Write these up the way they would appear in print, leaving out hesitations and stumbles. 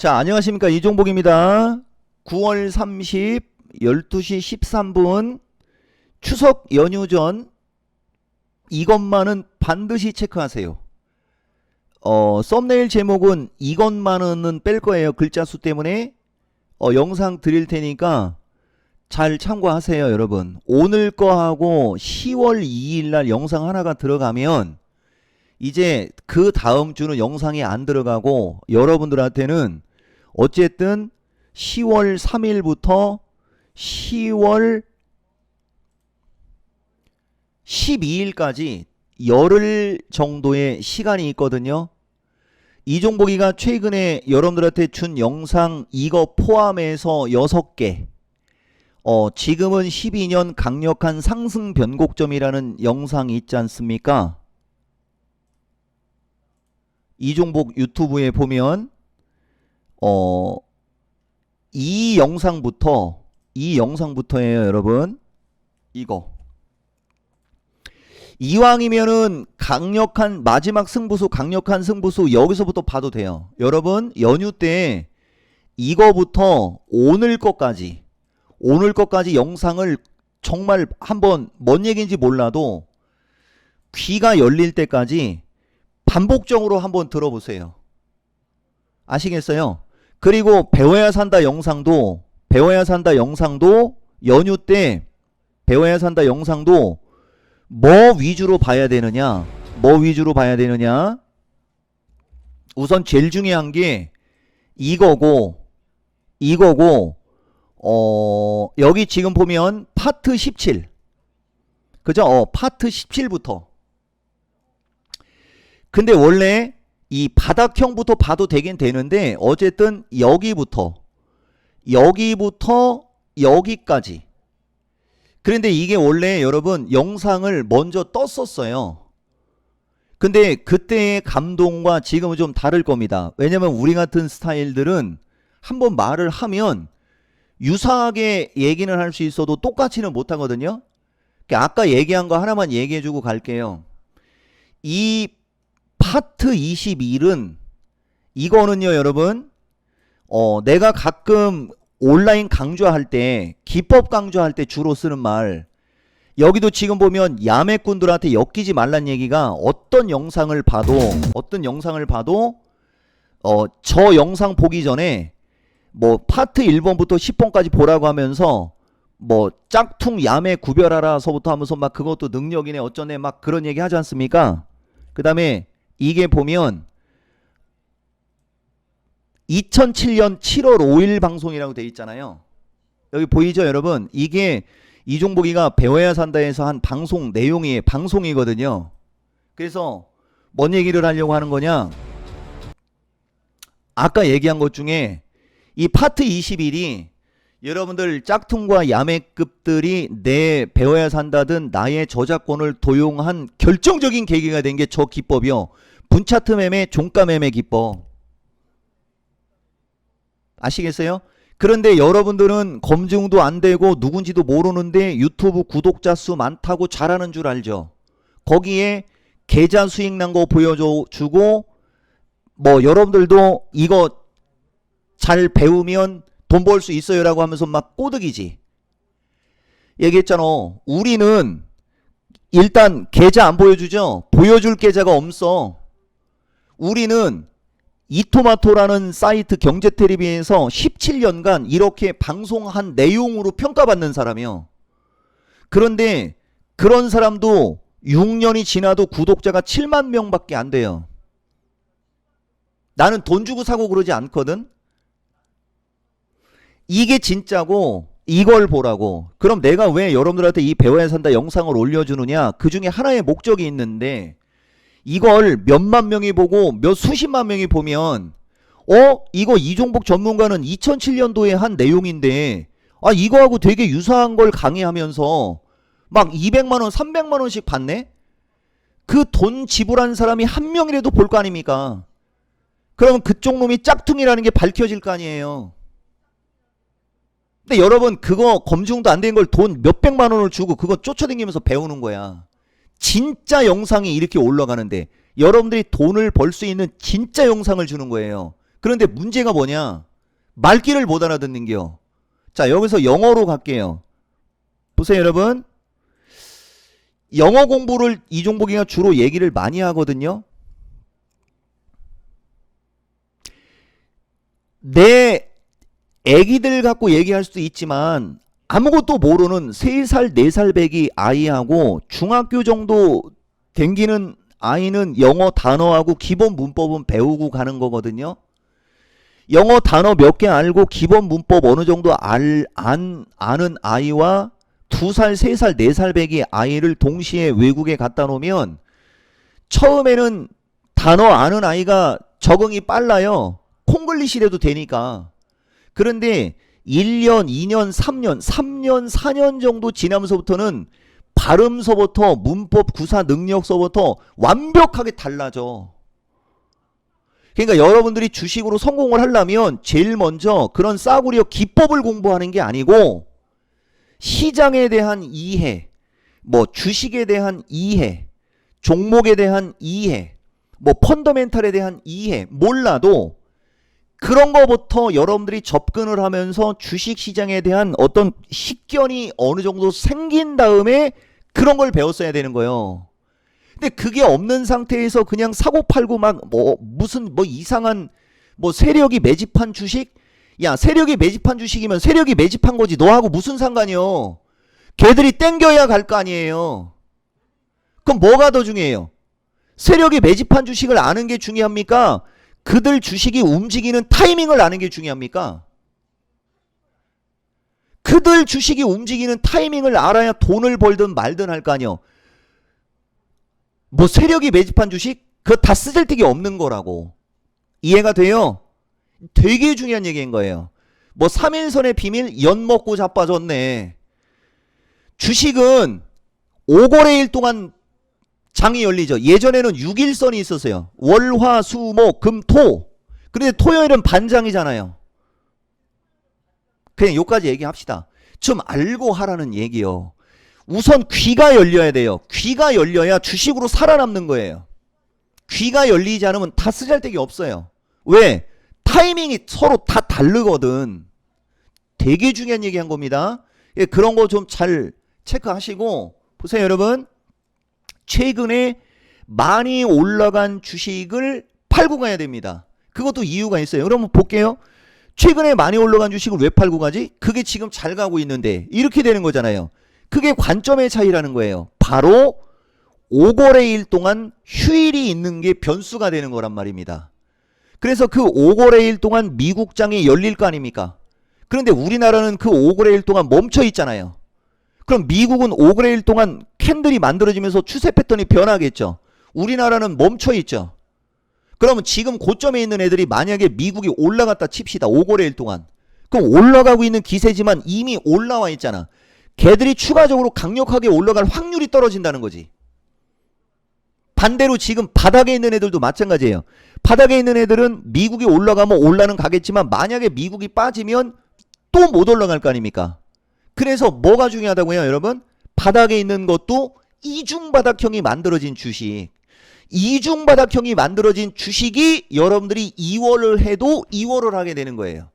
자, 안녕하십니까. 이종복입니다. 9월 30, 12시 13분 추석 연휴 전 이것만은 반드시 체크하세요. 썸네일 제목은 이것만은 뺄 거예요. 글자 수 때문에. 영상 드릴 테니까 잘 참고하세요, 여러분. 오늘 거하고 10월 2일 날 영상 하나가 들어가면 이제 그 다음 주는 영상이 안 들어가고 여러분들한테는 어쨌든 10월 3일부터 10월 12일까지 열흘 정도의 시간이 있거든요. 이종복이가 최근에 여러분들한테 준 영상 이거 포함해서 6개, 지금은 12년 강력한 상승 변곡점이라는 영상이 있지 않습니까? 이종복 유튜브에 보면 이 영상부터예요, 여러분. 이거 이왕이면은 강력한 마지막 승부수, 강력한 승부수 여기서부터 봐도 돼요. 여러분, 연휴 때 이거부터 오늘 것까지 영상을 정말 한번 뭔 얘기인지 몰라도 귀가 열릴 때까지 반복적으로 한번 들어보세요. 아시겠어요? 그리고 배워야 산다 영상도 연휴 때 배워야 산다 영상도 뭐 위주로 봐야 되느냐? 우선 제일 중요한 게 이거고 여기 지금 보면 파트 17. 그죠? 파트 17부터. 근데 원래 이 바닥형부터 봐도 되긴 되는데 어쨌든 여기부터 여기까지. 그런데 이게 원래 여러분 영상을 먼저 떴었어요. 근데 그때의 감동과 지금은 좀 다를 겁니다. 왜냐면 우리 같은 스타일들은 한번 말을 하면 유사하게 얘기는 할 수 있어도 똑같이는 못하거든요. 그러니까 아까 얘기한 거 하나만 얘기해주고 갈게요. 이 파트 21은 이거는요, 여러분, 내가 가끔 온라인 강좌할 때, 기법 강좌할 때 주로 쓰는 말, 여기도 지금 보면 야매꾼들한테 엮이지 말란 얘기가 어떤 영상을 봐도 저 영상 보기 전에 뭐 파트 1번부터 10번까지 보라고 하면서 뭐 짝퉁 야매 구별하라서부터 하면서 막 그것도 능력이네 어쩌네 막 그런 얘기 하지 않습니까? 그 다음에 이게 보면 2007년 7월 5일 방송이라고 돼 있잖아요. 여기 보이죠, 여러분? 이게 이종복이가 배워야 산다에서 한 방송 내용이 방송이거든요. 그래서 뭔 얘기를 하려고 하는 거냐? 아까 얘기한 것 중에 이 파트 21이 여러분들 짝퉁과 야매급들이 내 배워야 산다든 나의 저작권을 도용한 결정적인 계기가 된 게 저 기법이요. 분차트 매매, 종가 매매 기법. 아시겠어요? 그런데 여러분들은 검증도 안 되고 누군지도 모르는데 유튜브 구독자 수 많다고 잘하는 줄 알죠? 거기에 계좌 수익 난 거 보여주고 뭐 여러분들도 이거 잘 배우면 돈 벌 수 있어요 라고 하면서 막 꼬드기지. 얘기했잖아. 우리는 일단 계좌 안 보여주죠? 보여줄 계좌가 없어. 우리는 이토마토라는 사이트 경제텔레비에서 17년간 이렇게 방송한 내용으로 평가받는 사람이요. 그런데 그런 사람도 6년이 지나도 구독자가 7만 명밖에 안 돼요. 나는 돈 주고 사고 그러지 않거든. 이게 진짜고 이걸 보라고. 그럼 내가 왜 여러분들한테 이 배워야 산다 영상을 올려주느냐? 그 중에 하나의 목적이 있는데 이걸 몇만 명이 보고 몇 수십만 명이 보면 이거 이종복 전문가는 2007년도에 한 내용인데 이거하고 되게 유사한 걸 강의하면서 막 200만원 300만원씩 받네? 그 돈 지불한 사람이 한 명이라도 볼 거 아닙니까? 그러면 그쪽 놈이 짝퉁이라는 게 밝혀질 거 아니에요. 근데 여러분 그거 검증도 안 된 걸 돈 몇백만 원을 주고 그거 쫓아다니면서 배우는 거야. 진짜 영상이 이렇게 올라가는데 여러분들이 돈을 벌 수 있는 진짜 영상을 주는 거예요. 그런데 문제가 뭐냐? 말귀를 못 알아듣는겨. 자, 여기서 영어로 갈게요. 보세요, 여러분. 영어 공부를 이종복이가 주로 얘기를 많이 하거든요. 내 애기들 갖고 얘기할 수도 있지만 아무것도 모르는 3살, 4살 배기 아이하고 중학교 정도 댕기는 아이는 영어 단어하고 기본 문법은 배우고 가는 거거든요. 영어 단어 몇 개 알고 기본 문법 어느 정도 아는 아이와 2살, 3살, 4살 배기 아이를 동시에 외국에 갖다 놓으면 처음에는 단어 아는 아이가 적응이 빨라요. 콩글리시라도 되니까. 그런데 1년, 2년, 3년, 4년 정도 지나면서부터는 발음서부터 문법 구사 능력서부터 완벽하게 달라져. 그러니까 여러분들이 주식으로 성공을 하려면 제일 먼저 그런 싸구려 기법을 공부하는 게 아니고 시장에 대한 이해, 뭐 주식에 대한 이해, 종목에 대한 이해, 뭐 펀더멘탈에 대한 이해 몰라도 그런 거부터 여러분들이 접근을 하면서 주식시장에 대한 어떤 식견이 어느 정도 생긴 다음에 그런 걸 배웠어야 되는 거예요. 근데 그게 없는 상태에서 그냥 사고 팔고 막 무슨 이상한 세력이 매집한 주식? 야, 세력이 매집한 주식이면 세력이 매집한 거지 너하고 무슨 상관이요? 걔들이 땡겨야 갈 거 아니에요. 그럼 뭐가 더 중요해요? 세력이 매집한 주식을 아는 게 중요합니까? 그들 주식이 움직이는 타이밍을 아는 게 중요합니까? 그들 주식이 움직이는 타이밍을 알아야 돈을 벌든 말든 할 거 아니요. 세력이 매집한 주식? 그거 다 쓰잘데기 없는 거라고. 이해가 돼요? 되게 중요한 얘기인 거예요. 3일선의 비밀 연 먹고 자빠졌네. 주식은 5거래일 동안 장이 열리죠. 예전에는 6일선이 있었어요. 월, 화, 수, 목, 금, 토. 그런데 토요일은 반장이잖아요. 그냥 여기까지 얘기합시다. 좀 알고 하라는 얘기요. 우선 귀가 열려야 돼요. 귀가 열려야 주식으로 살아남는 거예요. 귀가 열리지 않으면 다 쓰잘데기 없어요. 왜? 타이밍이 서로 다 다르거든. 되게 중요한 얘기 한 겁니다. 그런 거 좀 잘 체크하시고 보세요, 여러분. 최근에 많이 올라간 주식을 팔고 가야 됩니다. 그것도 이유가 있어요. 그러면 볼게요. 최근에 많이 올라간 주식을 왜 팔고 가지? 그게 지금 잘 가고 있는데 이렇게 되는 거잖아요. 그게 관점의 차이라는 거예요. 바로 5거래일 동안 휴일이 있는 게 변수가 되는 거란 말입니다. 그래서 그 5거래일 동안 미국장이 열릴 거 아닙니까? 그런데 우리나라는 그 5거래일 동안 멈춰 있잖아요. 그럼 미국은 5거래일 동안 캔들이 만들어지면서 추세 패턴이 변하겠죠. 우리나라는 멈춰 있죠. 그러면 지금 고점에 있는 애들이 만약에 미국이 올라갔다 칩시다. 5거래일 동안. 그럼 올라가고 있는 기세지만 이미 올라와 있잖아. 걔들이 추가적으로 강력하게 올라갈 확률이 떨어진다는 거지. 반대로 지금 바닥에 있는 애들도 마찬가지예요. 바닥에 있는 애들은 미국이 올라가면 올라는 가겠지만 만약에 미국이 빠지면 또 못 올라갈 거 아닙니까? 그래서 뭐가 중요하다고요, 여러분? 바닥에 있는 것도 이중바닥형이 만들어진 주식. 이중바닥형이 만들어진 주식이 여러분들이 2월을 해도 2월을 하게 되는 거예요.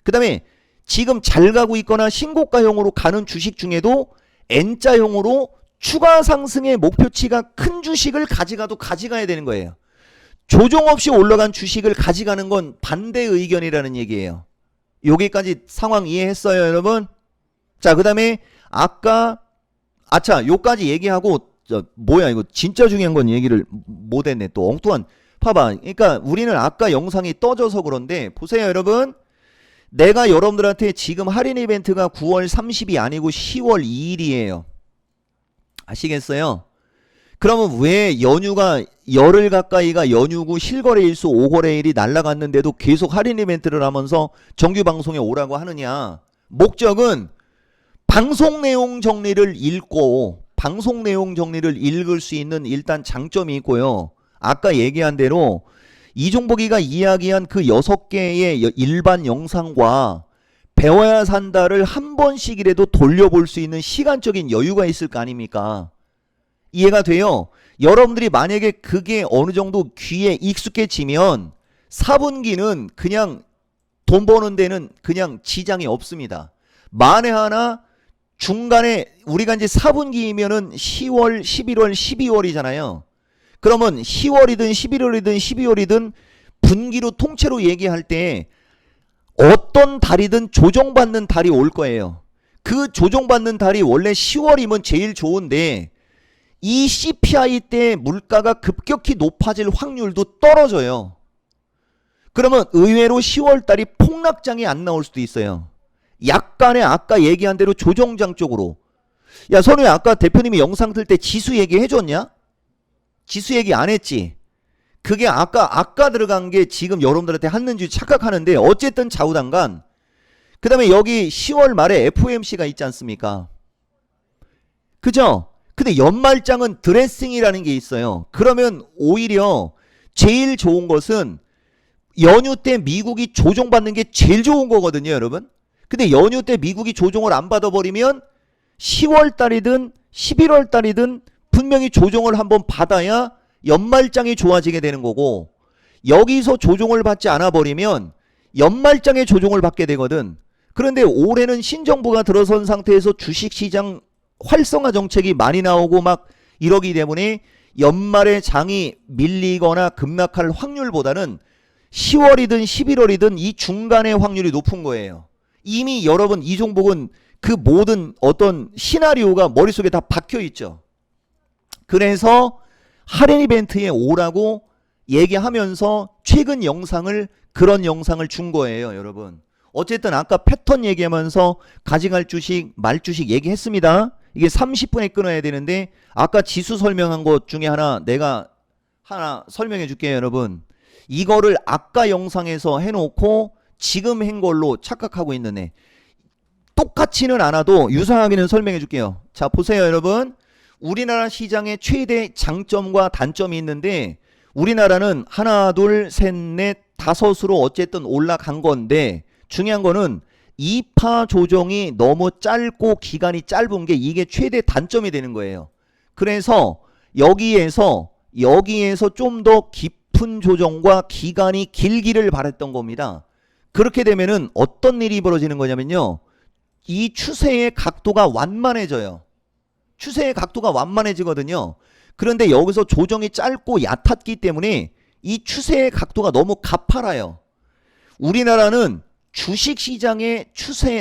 그 다음에 지금 잘 가고 있거나 신고가형으로 가는 주식 중에도 N자형으로 추가 상승의 목표치가 큰 주식을 가져가도 가져가야 되는 거예요. 조정 없이 올라간 주식을 가져가는 건 반대 의견이라는 얘기예요. 여기까지 상황 이해했어요, 여러분? 자, 그 다음에 아까 요까지 얘기하고 이거 진짜 중요한 건 얘기를 못했네. 또 엉뚱한 봐봐. 그러니까 우리는 아까 영상이 떠져서 그런데 보세요, 여러분. 내가 여러분들한테 지금 할인 이벤트가 9월 30이 아니고 10월 2일이에요. 아시겠어요? 그러면 왜 연휴가 열흘 가까이가 연휴고 실거래일수 5거래일이 날아갔는데도 계속 할인 이벤트를 하면서 정규 방송에 오라고 하느냐? 목적은 방송 내용 정리를 읽고 방송 내용 정리를 읽을 수 있는 일단 장점이 있고요. 아까 얘기한 대로 이종복이가 이야기한 그 6개의 일반 영상과 배워야 산다를 한 번씩이라도 돌려볼 수 있는 시간적인 여유가 있을 거 아닙니까? 이해가 돼요? 여러분들이 만약에 그게 어느 정도 귀에 익숙해지면 4분기는 그냥 돈 버는 데는 그냥 지장이 없습니다. 만에 하나 중간에 우리가 이제 4분기이면은 10월, 11월, 12월이잖아요. 그러면 10월이든 11월이든 12월이든 분기로 통째로 얘기할 때 어떤 달이든 조정받는 달이 올 거예요. 그 조정받는 달이 원래 10월이면 제일 좋은데 이 CPI 때 물가가 급격히 높아질 확률도 떨어져요. 그러면 의외로 10월 달이 폭락장이 안 나올 수도 있어요. 약간의 아까 얘기한 대로 조정장 쪽으로. 야, 선우야, 아까 대표님이 영상 틀 때 지수 얘기 해줬냐? 지수 얘기 안 했지? 그게 아까 들어간 게 지금 여러분들한테 했는지 착각하는데 어쨌든 좌우단간. 그 다음에 여기 10월 말에 FOMC가 있지 않습니까? 그죠? 근데 연말장은 드레싱이라는 게 있어요. 그러면 오히려 제일 좋은 것은 연휴 때 미국이 조정받는 게 제일 좋은 거거든요, 여러분. 근데 연휴 때 미국이 조정을 안 받아버리면 10월 달이든 11월 달이든 분명히 조정을 한번 받아야 연말장이 좋아지게 되는 거고, 여기서 조정을 받지 않아 버리면 연말장에 조정을 받게 되거든. 그런데 올해는 신정부가 들어선 상태에서 주식시장 활성화 정책이 많이 나오고 막 이러기 때문에 연말에 장이 밀리거나 급락할 확률보다는 10월이든 11월이든 이 중간의 확률이 높은 거예요. 이미 여러분 이 종목은 그 모든 어떤 시나리오가 머릿속에 다 박혀 있죠. 그래서 할인 이벤트에 오라고 얘기하면서 최근 영상을 그런 영상을 준 거예요, 여러분. 어쨌든 아까 패턴 얘기하면서 가져갈 주식, 말 주식 얘기했습니다. 이게 30분에 끊어야 되는데 아까 지수 설명한 것 중에 내가 하나 설명해 줄게요, 여러분. 이거를 아까 영상에서 해놓고 지금 한 걸로 착각하고 있는 애. 똑같지는 않아도 유사하게는 설명해 줄게요. 자, 보세요, 여러분. 우리나라 시장의 최대 장점과 단점이 있는데 우리나라는 하나, 둘, 셋, 넷, 다섯으로 어쨌든 올라간 건데 중요한 거는 2파 조정이 너무 짧고 기간이 짧은 게 이게 최대 단점이 되는 거예요. 그래서 여기에서 좀 더 깊은 조정과 기간이 길기를 바랬던 겁니다. 그렇게 되면은 어떤 일이 벌어지는 거냐면요. 이 추세의 각도가 완만해져요. 추세의 각도가 완만해지거든요. 그런데 여기서 조정이 짧고 얕았기 때문에 이 추세의 각도가 너무 가팔아요. 우리나라는 주식시장의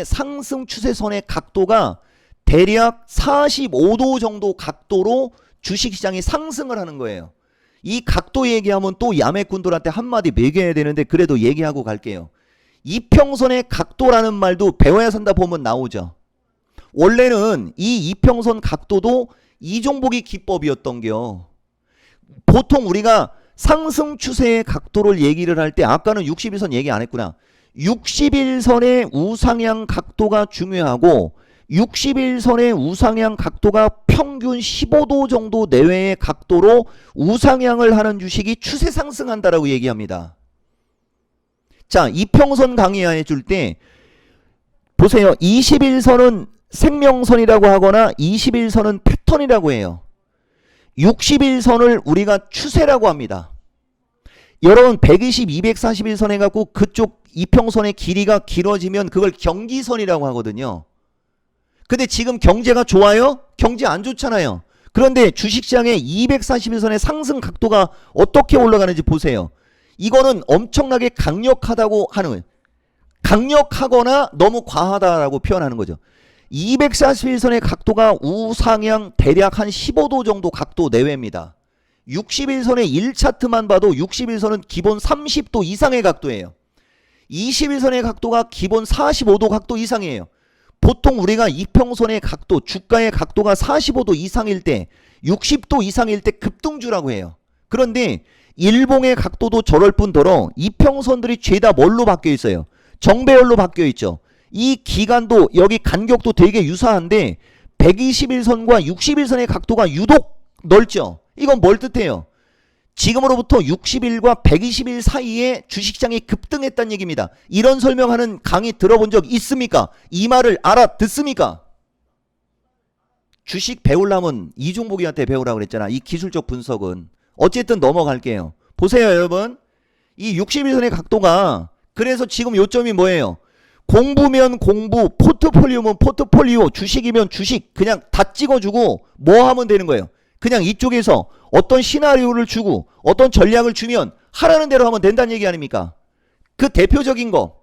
상승 추세선의 각도가 대략 45도 정도 각도로 주식시장이 상승을 하는 거예요. 이 각도 얘기하면 또 야매꾼들한테 한마디 매겨야 되는데 그래도 얘기하고 갈게요. 이평선의 각도라는 말도 배워야 산다 보면 나오죠. 원래는 이 이평선 각도도 이종복이 기법이었던겨. 보통 우리가 상승 추세의 각도를 얘기를 할 때 아까는 61선 얘기 안 했구나. 61선의 우상향 각도가 중요하고 61선의 우상향 각도가 평균 15도 정도 내외의 각도로 우상향을 하는 주식이 추세 상승한다라고 얘기합니다. 자, 이평선 강의해 줄 때 보세요. 21선은 생명선이라고 하거나 21선은 패턴이라고 해요. 61선을 우리가 추세라고 합니다. 여러분 120, 241선 해갖고 그쪽 이평선의 길이가 길어지면 그걸 경기선이라고 하거든요. 근데 지금 경제가 좋아요? 경제 안 좋잖아요. 그런데 주식시장의 241선의 상승 각도가 어떻게 올라가는지 보세요. 이거는 엄청나게 강력하거나 너무 과하다라고 표현하는 거죠. 241선의 각도가 우상향 대략 한 15도 정도 각도 내외입니다. 61선의 1차트만 봐도 61선은 기본 30도 이상의 각도예요. 21선의 각도가 기본 45도 각도 이상이에요. 보통 우리가 이평선의 각도, 주가의 각도가 45도 이상일 때, 60도 이상일 때 급등주라고 해요. 그런데 일봉의 각도도 저럴 뿐더러 이평선들이 죄다 뭘로 바뀌어 있어요? 정배열로 바뀌어 있죠. 이 기간도 여기 간격도 되게 유사한데 121선과 61선의 각도가 유독 넓죠. 이건 뭘 뜻해요? 지금으로부터 60일과 120일 사이에 주식시장이 급등했다는 얘기입니다. 이런 설명하는 강의 들어본 적 있습니까? 이 말을 알아듣습니까? 주식 배우려면 이종복이한테 배우라고 그랬잖아. 이 기술적 분석은. 어쨌든 넘어갈게요. 보세요, 여러분. 이 60일선의 각도가 그래서 지금 요점이 뭐예요? 공부면 공부, 포트폴리오면 포트폴리오, 주식이면 주식 그냥 다 찍어주고 뭐 하면 되는 거예요? 그냥 이쪽에서 어떤 시나리오를 주고 어떤 전략을 주면 하라는 대로 하면 된다는 얘기 아닙니까? 그 대표적인 거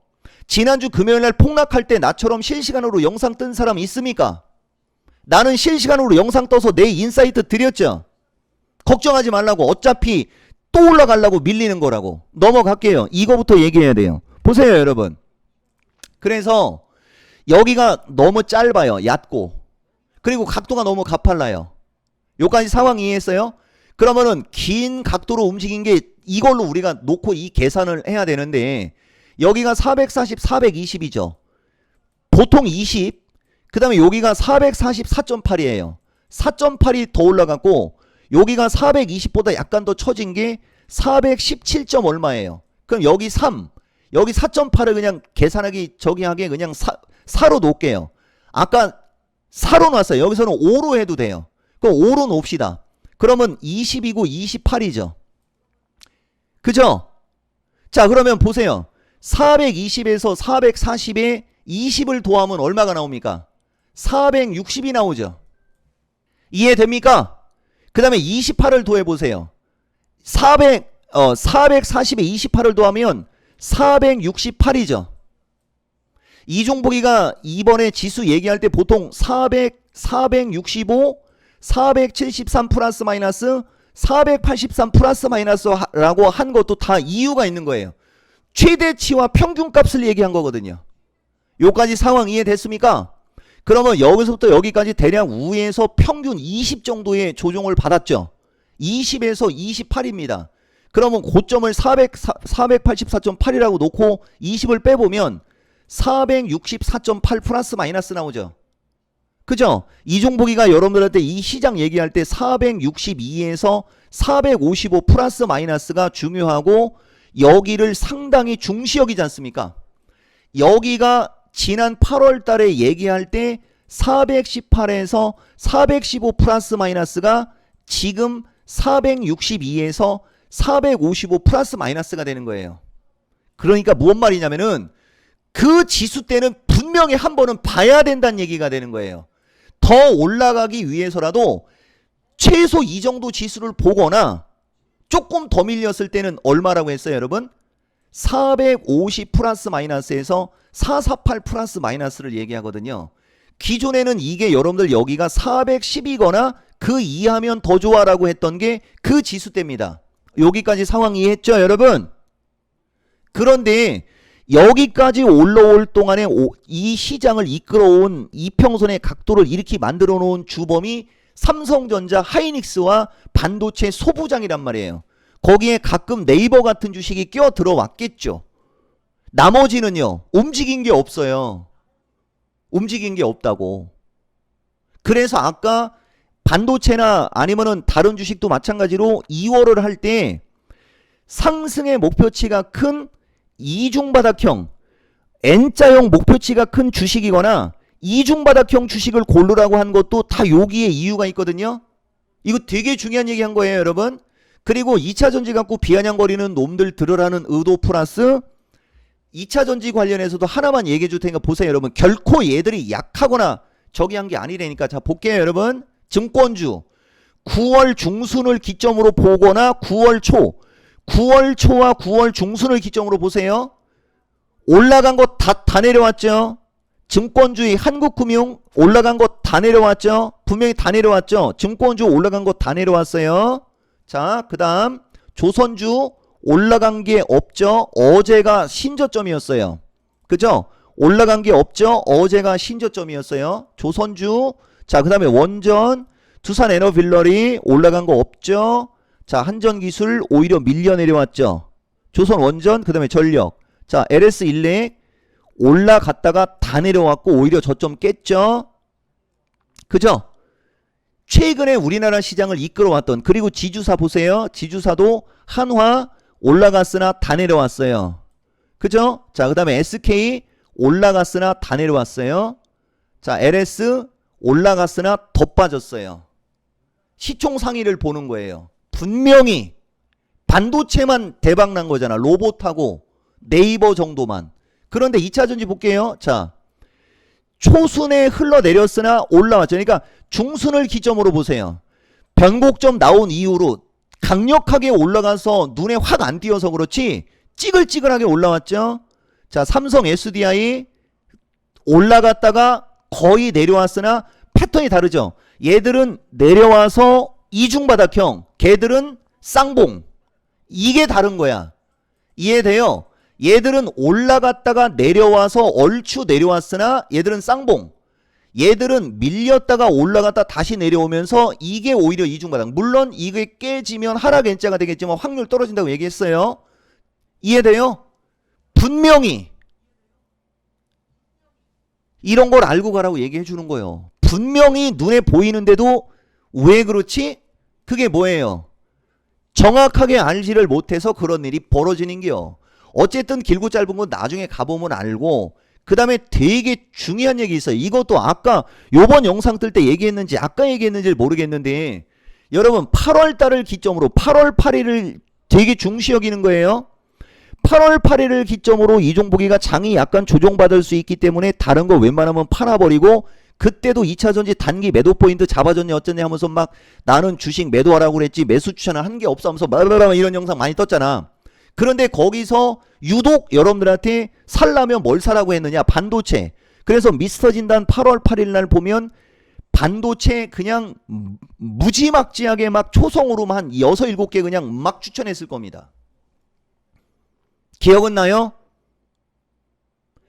지난주 금요일날 폭락할 때 나처럼 실시간으로 영상 뜬 사람 있습니까? 나는 실시간으로 영상 떠서 내 인사이트 드렸죠. 걱정하지 말라고. 어차피 또 올라가려고 밀리는 거라고. 넘어갈게요. 이거부터 얘기해야 돼요. 보세요 여러분. 그래서 여기가 너무 짧아요. 얕고. 그리고 각도가 너무 가팔라요. 요까지 상황 이해했어요? 그러면은 긴 각도로 움직인 게 이걸로 우리가 놓고 이 계산을 해야 되는데 여기가 440, 420이죠. 보통 20, 그 다음에 여기가 444.8이에요. 4.8이 더 올라갔고 여기가 420보다 약간 더 처진 게 417점 얼마예요. 그럼 여기 3, 여기 4.8을 그냥 계산하기 저기하게 그냥 4로 놓을게요. 아까 4로 놨어요. 여기서는 5로 해도 돼요. 그럼 5로 놓읍시다. 그러면 20이고 28이죠. 그죠? 자 그러면 보세요. 420에서 440에 20을 더하면 얼마가 나옵니까? 460이 나오죠. 이해됩니까? 그 다음에 28을 더해보세요. 440에 28을 더하면 468이죠. 이종복이가 이번에 지수 얘기할 때 보통 400, 465, 473 플러스 마이너스 483 플러스 마이너스라고 한 것도 다 이유가 있는 거예요. 최대치와 평균값을 얘기한 거거든요. 요까지 상황 이해됐습니까? 그러면 여기서부터 여기까지 대략 우에서 평균 20 정도의 조정을 받았죠. 20에서 28입니다. 그러면 고점을 484.8이라고 놓고 20을 빼보면 464.8 플러스 마이너스 나오죠. 그죠? 이종복이가 여러분들한테 이 시장 얘기할 때 462에서 455 플러스 마이너스가 중요하고 여기를 상당히 중시 여기지 않습니까? 여기가 지난 8월 달에 얘기할 때 418에서 415 플러스 마이너스가 지금 462에서 455 플러스 마이너스가 되는 거예요. 그러니까 무슨 말이냐면은 그 지수 때는 분명히 한 번은 봐야 된다는 얘기가 되는 거예요. 더 올라가기 위해서라도 최소 이 정도 지수를 보거나 조금 더 밀렸을 때는 얼마라고 했어요 여러분? 450 플러스 마이너스에서 448 플러스 마이너스를 얘기하거든요. 기존에는 이게 여러분들 여기가 410이거나 그 이하면 더 좋아라고 했던 게 그 지수 때입니다. 여기까지 상황 이해했죠 여러분? 그런데 여기까지 올라올 동안에 이 시장을 이끌어온 이평선의 각도를 이렇게 만들어 놓은 주범이 삼성전자, 하이닉스와 반도체 소부장이란 말이에요. 거기에 가끔 네이버 같은 주식이 껴 들어왔겠죠. 나머지는요 움직인 게 없어요. 움직인 게 없다고. 그래서 아까 반도체나 아니면은 다른 주식도 마찬가지로 2월을 할 때 상승의 목표치가 큰 이중바닥형 N자형 목표치가 큰 주식이거나 이중바닥형 주식을 고르라고 한 것도 다 여기에 이유가 있거든요. 이거 되게 중요한 얘기 한 거예요 여러분. 그리고 2차전지 갖고 비아냥거리는 놈들 들으라는 의도 플러스 2차전지 관련해서도 하나만 얘기해 줄 테니까 보세요 여러분. 결코 얘들이 약하거나 저기 한 게 아니라니까. 자 볼게요 여러분. 증권주 9월 중순을 기점으로 보거나 9월 초와 9월 중순을 기점으로 보세요. 올라간 거 다 내려왔죠. 증권주의 한국금융 올라간 거 다 내려왔죠. 분명히 다 내려왔죠. 증권주 올라간 거 다 내려왔어요. 자, 그 다음 조선주 올라간 게 없죠. 어제가 신저점이었어요. 그죠? 올라간 게 없죠. 어제가 신저점이었어요. 조선주. 자, 그 다음에 원전, 두산에너빌러리 올라간 거 없죠. 자, 한전기술 오히려 밀려 내려왔죠. 조선원전, 그 다음에 전력. 자, LS일렉 올라갔다가 다 내려왔고 오히려 저점 깼죠. 그죠? 최근에 우리나라 시장을 이끌어왔던, 그리고 지주사 보세요. 지주사도 한화 올라갔으나 다 내려왔어요. 그죠? 자, 그 다음에 SK 올라갔으나 다 내려왔어요. 자, LS 올라갔으나 더 빠졌어요. 시총 상위를 보는 거예요. 분명히 반도체만 대박 난 거잖아. 로봇하고 네이버 정도만. 그런데 2차 전지 볼게요. 자, 초순에 흘러내렸으나 올라왔죠. 그러니까 중순을 기점으로 보세요. 변곡점 나온 이후로 강력하게 올라가서 눈에 확 안 띄어서 그렇지 찌글찌글하게 올라왔죠. 자, 삼성 SDI 올라갔다가 거의 내려왔으나 패턴이 다르죠. 얘들은 내려와서 이중바닥형, 걔들은 쌍봉. 이게 다른 거야. 이해돼요? 얘들은 올라갔다가 내려와서 얼추 내려왔으나 얘들은 쌍봉. 얘들은 밀렸다가 올라갔다 다시 내려오면서 이게 오히려 이중바닥. 물론 이게 깨지면 하락 N자가 되겠지만 확률 떨어진다고 얘기했어요. 이해돼요? 분명히 이런 걸 알고 가라고 얘기해 주는 거예요. 분명히 눈에 보이는데도 왜 그렇지? 그게 뭐예요? 정확하게 알지를 못해서 그런 일이 벌어지는 게요. 어쨌든 길고 짧은 건 나중에 가보면 알고, 그 다음에 되게 중요한 얘기 있어요. 이것도 아까 요번 영상 뜰 때 얘기했는지 아까 얘기했는지 모르겠는데, 여러분 8월 달을 기점으로 8월 8일을 되게 중시 여기는 거예요. 8월 8일을 기점으로 이종보기가 장이 약간 조정받을 수 있기 때문에 다른 거 웬만하면 팔아버리고, 그때도 2차전지 단기 매도 포인트 잡아줬냐 어쩌냐 하면서 막 나는 주식 매도하라고 그랬지 매수 추천을 한 게 없어 하면서 이런 영상 많이 떴잖아. 그런데 거기서 유독 여러분들한테 살라면 뭘 사라고 했느냐? 반도체. 그래서 미스터 진단 8월 8일 날 보면 반도체 그냥 무지막지하게 막 초성으로만 한 6, 7개 그냥 막 추천했을 겁니다. 기억은 나요?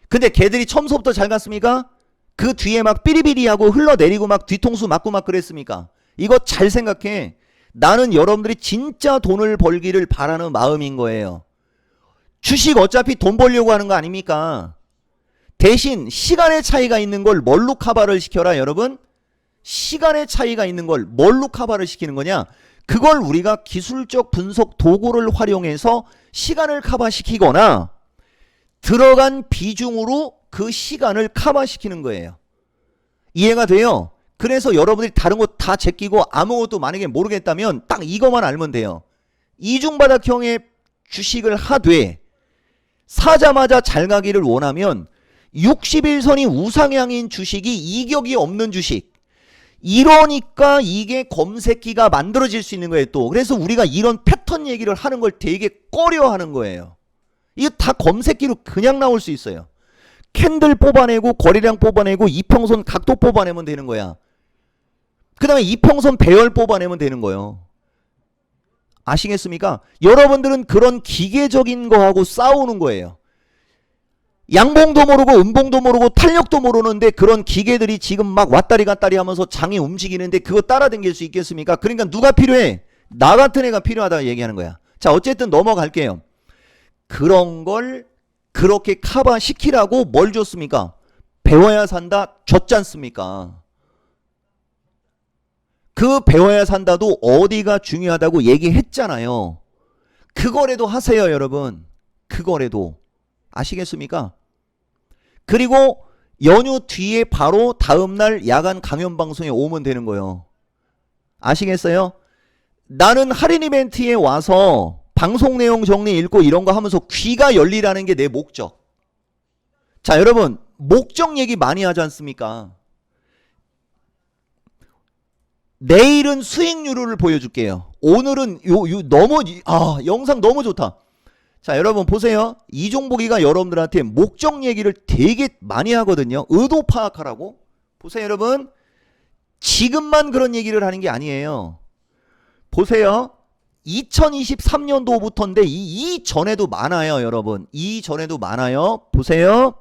근데 걔들이 처음서부터 잘 갔습니까? 그 뒤에 막 삐리비리하고 흘러내리고 막 뒤통수 맞고 막 그랬습니까? 이거 잘 생각해. 나는 여러분들이 진짜 돈을 벌기를 바라는 마음인 거예요. 주식 어차피 돈 벌려고 하는 거 아닙니까? 대신 시간의 차이가 있는 걸 뭘로 커버를 시켜라 여러분? 시간의 차이가 있는 걸 뭘로 커버를 시키는 거냐? 그걸 우리가 기술적 분석 도구를 활용해서 시간을 커버시키거나 들어간 비중으로 그 시간을 커버시키는 거예요. 이해가 돼요? 그래서 여러분들이 다른 거 다 제끼고 아무것도 만약에 모르겠다면 딱 이것만 알면 돼요. 이중바닥형의 주식을 하되 사자마자 잘 가기를 원하면 60일선이 우상향인 주식이 이격이 없는 주식. 이러니까 이게 검색기가 만들어질 수 있는 거예요 또. 그래서 우리가 이런 패턴 얘기를 하는 걸 되게 꺼려하는 거예요. 이거 다 검색기로 그냥 나올 수 있어요. 캔들 뽑아내고 거래량 뽑아내고 이평선 각도 뽑아내면 되는 거야. 그 다음에 이평선 배열 뽑아내면 되는 거예요. 아시겠습니까? 여러분들은 그런 기계적인 거하고 싸우는 거예요. 양봉도 모르고 음봉도 모르고 탄력도 모르는데 그런 기계들이 지금 막 왔다리 갔다리 하면서 장이 움직이는데 그거 따라다닐 수 있겠습니까? 그러니까 누가 필요해? 나 같은 애가 필요하다고 얘기하는 거야. 자, 어쨌든 넘어갈게요. 그런 걸 그렇게 커버시키라고 뭘 줬습니까? 배워야 산다 줬지 않습니까? 그 배워야 산다도 어디가 중요하다고 얘기했잖아요. 그거라도 하세요 여러분. 그거라도. 아시겠습니까? 그리고 연휴 뒤에 바로 다음날 야간 강연 방송에 오면 되는 거예요. 아시겠어요? 나는 할인 이벤트에 와서 방송 내용 정리 읽고 이런 거 하면서 귀가 열리라는 게 내 목적. 자, 여러분 목적 얘기 많이 하지 않습니까? 내일은 수익률을 보여줄게요. 오늘은 영상 너무 좋다. 자, 여러분 보세요. 이종보기가 여러분들한테 목적 얘기를 되게 많이 하거든요. 의도 파악하라고. 보세요 여러분. 지금만 그런 얘기를 하는 게 아니에요. 보세요. 2023년도부터인데 이 전에도 많아요 여러분. 이 전에도 많아요. 보세요.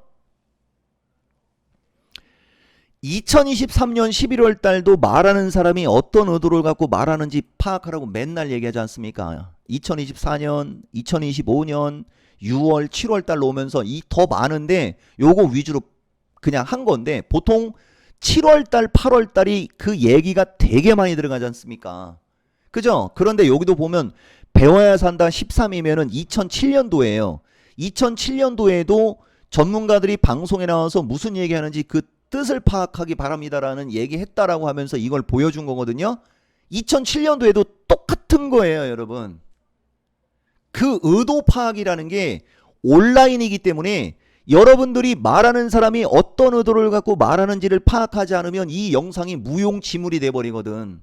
2023년 11월 달도 말하는 사람이 어떤 의도를 갖고 말하는지 파악하라고 맨날 얘기하지 않습니까? 2024년, 2025년 6월, 7월 달로 오면서 이 더 많은데 요거 위주로 그냥 한 건데 보통 7월 달, 8월 달이 그 얘기가 되게 많이 들어가지 않습니까? 그죠? 그런데 여기도 보면 배워야 산다 13이면은 2007년도예요. 2007년도에도 전문가들이 방송에 나와서 무슨 얘기하는지 그 뜻을 파악하기 바랍니다라는 얘기했다라고 하면서 이걸 보여준 거거든요. 2007년도에도 똑같은 거예요 여러분. 그 의도 파악이라는 게 온라인이기 때문에 여러분들이 말하는 사람이 어떤 의도를 갖고 말하는지를 파악하지 않으면 이 영상이 무용지물이 돼버리거든.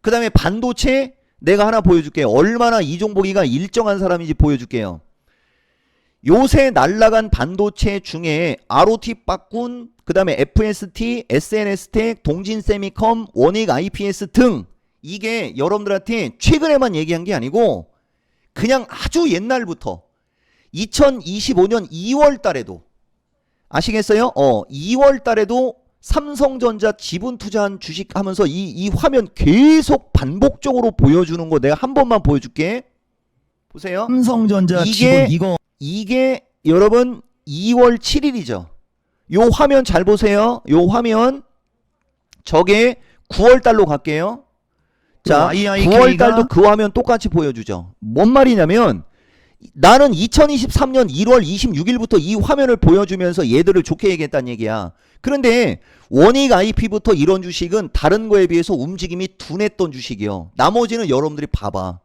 그 다음에 반도체 내가 하나 보여줄게요. 얼마나 이종복이가 일정한 사람인지 보여줄게요. 요새 날라간 반도체 중에 ROT 빠꾼, 그 다음에 FST, SNS텍, 동진세미컴, 원익 IPS 등 이게 여러분들한테 최근에만 얘기한 게 아니고 그냥 아주 옛날부터 2025년 2월 달에도 아시겠어요? 2월 달에도 삼성전자 지분 투자한 주식 하면서 이 화면 계속 반복적으로 보여주는 거 내가 한 번만 보여줄게. 보세요. 삼성전자 지분 이게 여러분 2월 7일이죠. 요 화면 잘 보세요. 요 화면 저게 9월 달로 갈게요. 자, 9월 달도 그 화면 똑같이 보여주죠. 뭔 말이냐면 나는 2023년 1월 26일부터 이 화면을 보여주면서 얘들을 좋게 얘기했다는 얘기야. 그런데 원익 IP부터 이런 주식은 다른 거에 비해서 움직임이 둔했던 주식이요. 나머지는 여러분들이 봐봐.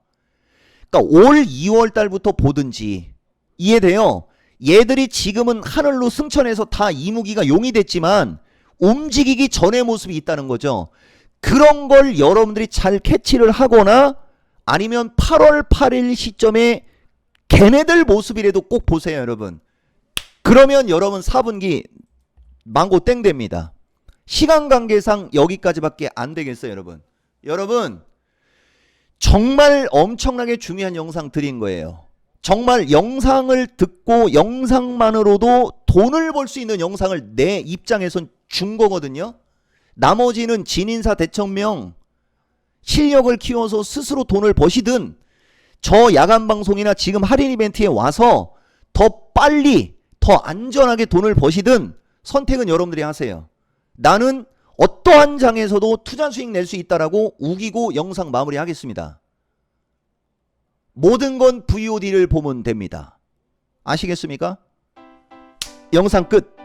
그러니까 올 2월 달부터 보든지 이해돼요? 얘들이 지금은 하늘로 승천해서 다 이무기가 용이 됐지만 움직이기 전의 모습이 있다는 거죠. 그런 걸 여러분들이 잘 캐치를 하거나 아니면 8월 8일 시점에 걔네들 모습이라도 꼭 보세요, 여러분. 그러면 여러분 4분기 망고 땡 됩니다. 시간 관계상 여기까지밖에 안 되겠어요, 여러분. 여러분 정말 엄청나게 중요한 영상 드린 거예요. 정말 영상을 듣고 영상만으로도 돈을 벌 수 있는 영상을 내 입장에선 준 거거든요. 나머지는 진인사 대천명 실력을 키워서 스스로 돈을 버시든 저 야간 방송이나 지금 할인 이벤트에 와서 더 빨리 더 안전하게 돈을 버시든 선택은 여러분들이 하세요. 나는 어떠한 장에서도 투자 수익 낼 수 있다라고 우기고 영상 마무리하겠습니다. 모든 건 VOD를 보면 됩니다. 아시겠습니까? 영상 끝.